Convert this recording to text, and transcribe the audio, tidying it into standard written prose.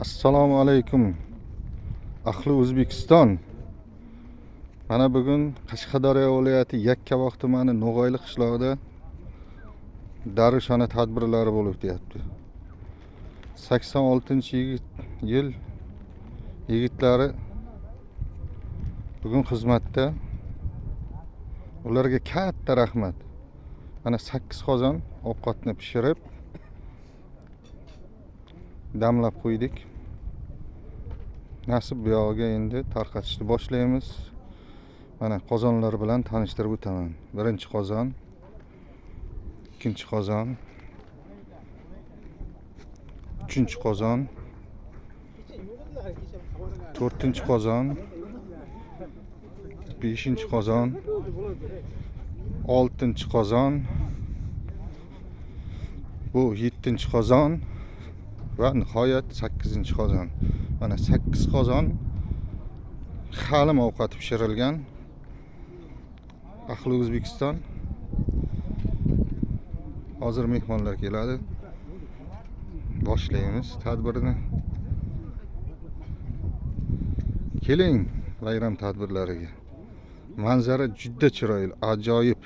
Assalomu alaykum. Ahli O'zbekiston. Mana bugun Qashqadaryo viloyati Yakkabog' tumani No'g'ayli qishlog'ida Darishona tadbirlari bo'lib o'tyapti. 86-yil yigitlari bugun xizmatda. Ularga katta rahmat. Mana 8 qozon ovqatni pishirib damlab qo'ydik. Nasib bu yog'iga endi tarqatishni boshlaymiz. Mana qozonlar bilan tanishtirib o'taman. Birinchi qozon, ikkinchi qozon, uchinchi qozon, to'rtinchi qozon, beshinchi qozon, oltinchi qozon, bu 7-chi qozon va nihoyat 8-chi qozon. Mana 8 qozon halim ovqat pishirilgan. Ahli O'zbekiston. Hozir mehmonlar keladi. Boshlaymiz tadbirni. Keling bayram tadbirlariga. Manzara juda chiroyli, ajoyib.